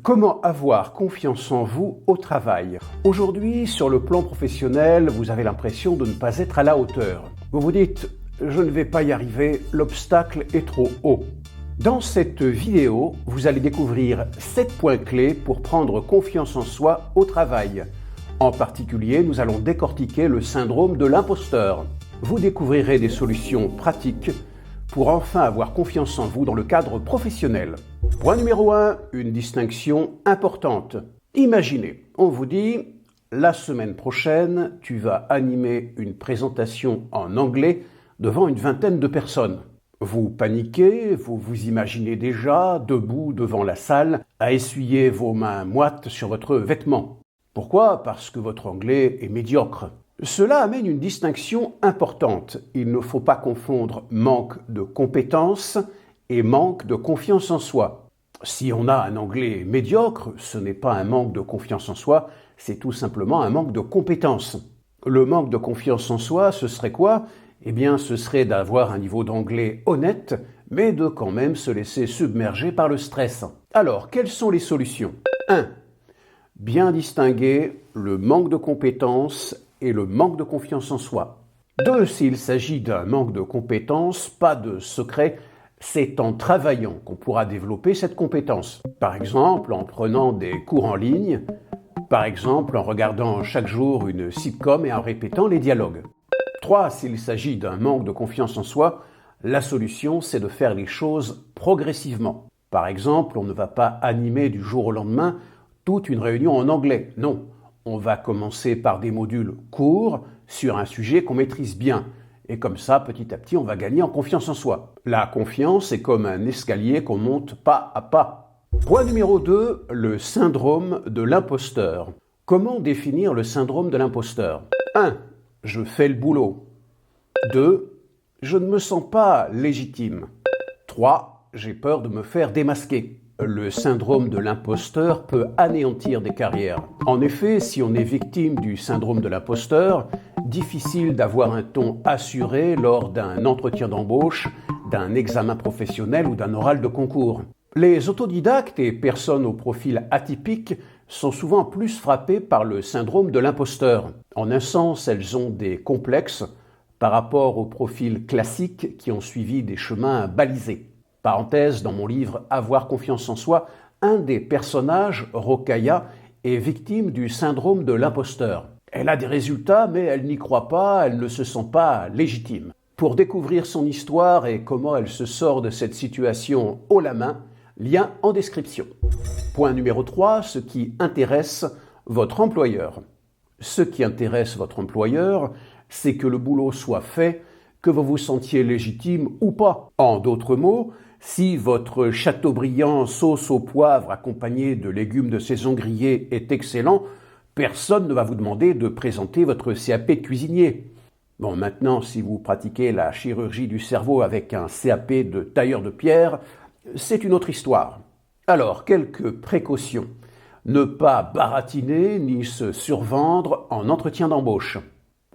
Comment avoir confiance en vous au travail? Aujourd'hui, sur le plan professionnel, vous avez l'impression de ne pas être à la hauteur. Vous vous dites « je ne vais pas y arriver, l'obstacle est trop haut ». Dans cette vidéo, vous allez découvrir 7 points clés pour prendre confiance en soi au travail. En particulier, nous allons décortiquer le syndrome de l'imposteur. Vous découvrirez des solutions pratiques pour enfin avoir confiance en vous dans le cadre professionnel. Point numéro 1, une distinction importante. Imaginez, on vous dit, la semaine prochaine, tu vas animer une présentation en anglais devant une vingtaine de personnes. Vous paniquez, vous vous imaginez déjà debout devant la salle à essuyer vos mains moites sur votre vêtement. Pourquoi? Parce que votre anglais est médiocre. Cela amène une distinction importante. Il ne faut pas confondre manque de compétences et manque de confiance en soi. Si on a un anglais médiocre, ce n'est pas un manque de confiance en soi, c'est tout simplement un manque de compétences. Le manque de confiance en soi, ce serait quoi? Eh bien, ce serait d'avoir un niveau d'anglais honnête, mais de quand même se laisser submerger par le stress. Alors, quelles sont les solutions? 1. Bien distinguer le manque de compétences et le manque de confiance en soi. 2. S'il s'agit d'un manque de compétences, pas de secret, c'est en travaillant qu'on pourra développer cette compétence. Par exemple, en prenant des cours en ligne, par exemple en regardant chaque jour une sitcom et en répétant les dialogues. 3. S'il s'agit d'un manque de confiance en soi, la solution c'est de faire les choses progressivement. Par exemple, on ne va pas animer du jour au lendemain toute une réunion en anglais. Non, on va commencer par des modules courts sur un sujet qu'on maîtrise bien. Et comme ça, petit à petit, on va gagner en confiance en soi. La confiance est comme un escalier qu'on monte pas à pas. Point numéro 2, le syndrome de l'imposteur. Comment définir le syndrome de l'imposteur? 1. Je fais le boulot. 2. Je ne me sens pas légitime. 3. J'ai peur de me faire démasquer. Le syndrome de l'imposteur peut anéantir des carrières. En effet, si on est victime du syndrome de l'imposteur, difficile d'avoir un ton assuré lors d'un entretien d'embauche, d'un examen professionnel ou d'un oral de concours. Les autodidactes et personnes au profil atypique sont souvent plus frappées par le syndrome de l'imposteur. En un sens, elles ont des complexes par rapport aux profils classiques qui ont suivi des chemins balisés. Parenthèse, dans mon livre « Avoir confiance en soi », un des personnages, Rokhaya, est victime du syndrome de l'imposteur. Elle a des résultats, mais elle n'y croit pas, elle ne se sent pas légitime. Pour découvrir son histoire et comment elle se sort de cette situation haut la main, lien en description. Point numéro 3, ce qui intéresse votre employeur. Ce qui intéresse votre employeur, c'est que le boulot soit fait, que vous vous sentiez légitime ou pas. En d'autres mots, si votre Chateaubriand sauce au poivre accompagné de légumes de saison grillés est excellent, personne ne va vous demander de présenter votre CAP de cuisinier. Bon, maintenant, si vous pratiquez la chirurgie du cerveau avec un CAP de tailleur de pierre, c'est une autre histoire. Alors, quelques précautions. Ne pas baratiner ni se survendre en entretien d'embauche.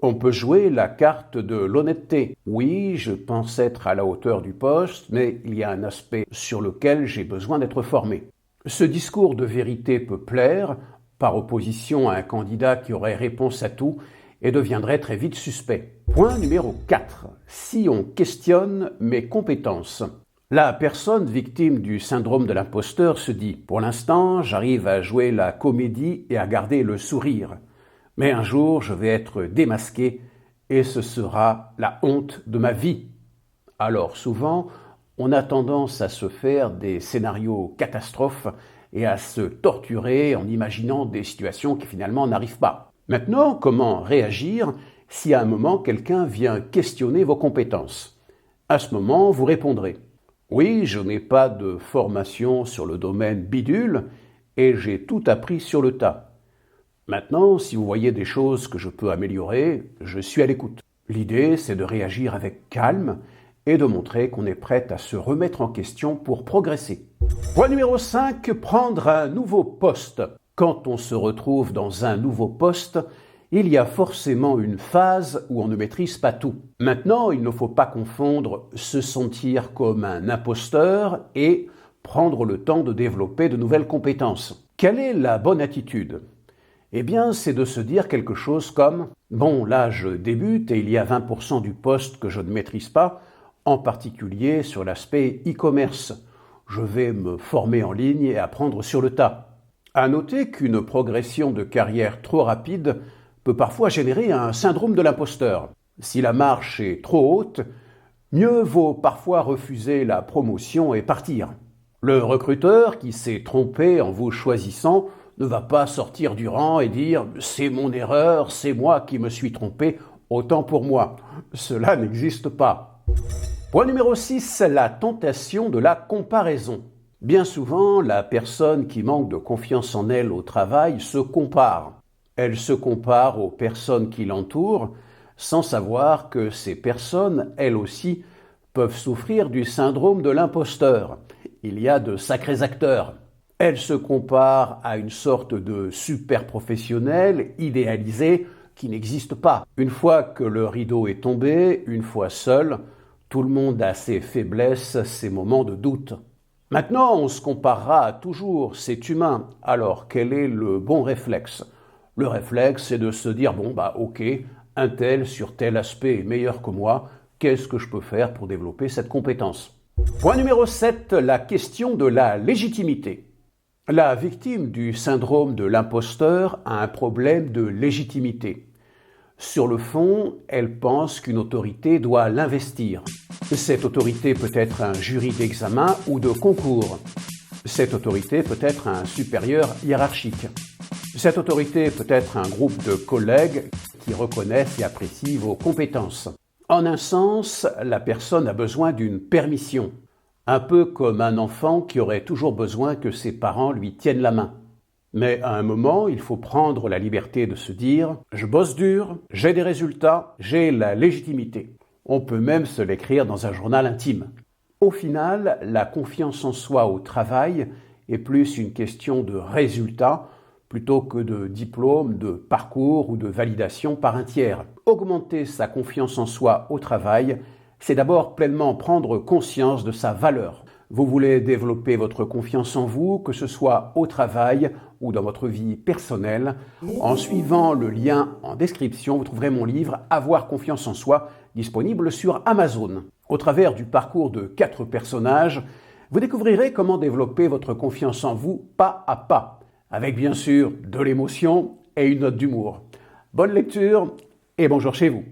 On peut jouer la carte de l'honnêteté. Oui, je pense être à la hauteur du poste, mais il y a un aspect sur lequel j'ai besoin d'être formé. Ce discours de vérité peut plaire, par opposition à un candidat qui aurait réponse à tout et deviendrait très vite suspect. Point numéro 4. Si on questionne mes compétences. La personne victime du syndrome de l'imposteur se dit « Pour l'instant, j'arrive à jouer la comédie et à garder le sourire. Mais un jour, je vais être démasqué et ce sera la honte de ma vie. » Alors souvent, on a tendance à se faire des scénarios catastrophes et à se torturer en imaginant des situations qui finalement n'arrivent pas. Maintenant, comment réagir si à un moment quelqu'un vient questionner vos compétences? À ce moment, vous répondrez « Oui, je n'ai pas de formation sur le domaine bidule et j'ai tout appris sur le tas. Maintenant, si vous voyez des choses que je peux améliorer, je suis à l'écoute. » L'idée, c'est de réagir avec calme et de montrer qu'on est prêt à se remettre en question pour progresser. Point numéro 5, prendre un nouveau poste. Quand on se retrouve dans un nouveau poste, il y a forcément une phase où on ne maîtrise pas tout. Maintenant, il ne faut pas confondre se sentir comme un imposteur et prendre le temps de développer de nouvelles compétences. Quelle est la bonne attitude ? Eh bien, c'est de se dire quelque chose comme « Bon, là, je débute et il y a 20% du poste que je ne maîtrise pas, en particulier sur l'aspect e-commerce. Je vais me former en ligne et apprendre sur le tas. » À noter qu'une progression de carrière trop rapide peut parfois générer un syndrome de l'imposteur. Si la marche est trop haute, mieux vaut parfois refuser la promotion et partir. Le recruteur qui s'est trompé en vous choisissant ne va pas sortir du rang et dire « c'est mon erreur, c'est moi qui me suis trompé, autant pour moi ». Cela n'existe pas. Point numéro 6, la tentation de la comparaison. Bien souvent, la personne qui manque de confiance en elle au travail se compare. Elle se compare aux personnes qui l'entourent, sans savoir que ces personnes, elles aussi, peuvent souffrir du syndrome de l'imposteur. Il y a de sacrés acteurs. Elle se compare à une sorte de super professionnel idéalisé qui n'existe pas. Une fois que le rideau est tombé, une fois seul, tout le monde a ses faiblesses, ses moments de doute. Maintenant, on se comparera toujours, c'est humain. Alors, quel est le bon réflexe ? Le réflexe, c'est de se dire, ok, un tel sur tel aspect est meilleur que moi, qu'est-ce que je peux faire pour développer cette compétence ? Point numéro 7, la question de la légitimité. La victime du syndrome de l'imposteur a un problème de légitimité. Sur le fond, elle pense qu'une autorité doit l'investir. Cette autorité peut être un jury d'examen ou de concours. Cette autorité peut être un supérieur hiérarchique. Cette autorité peut être un groupe de collègues qui reconnaissent et apprécient vos compétences. En un sens, la personne a besoin d'une permission, un peu comme un enfant qui aurait toujours besoin que ses parents lui tiennent la main. Mais à un moment, il faut prendre la liberté de se dire « je bosse dur, j'ai des résultats, j'ai la légitimité ». On peut même se l'écrire dans un journal intime. Au final, la confiance en soi au travail est plus une question de résultats plutôt que de diplôme, de parcours ou de validation par un tiers. Augmenter sa confiance en soi au travail, c'est d'abord pleinement prendre conscience de sa valeur. Vous voulez développer votre confiance en vous, que ce soit au travail ou dans votre vie personnelle. En suivant le lien en description, vous trouverez mon livre « Avoir confiance en soi » disponible sur Amazon. Au travers du parcours de 4 personnages, vous découvrirez comment développer votre confiance en vous pas à pas, avec bien sûr de l'émotion et une note d'humour. Bonne lecture et bonjour chez vous.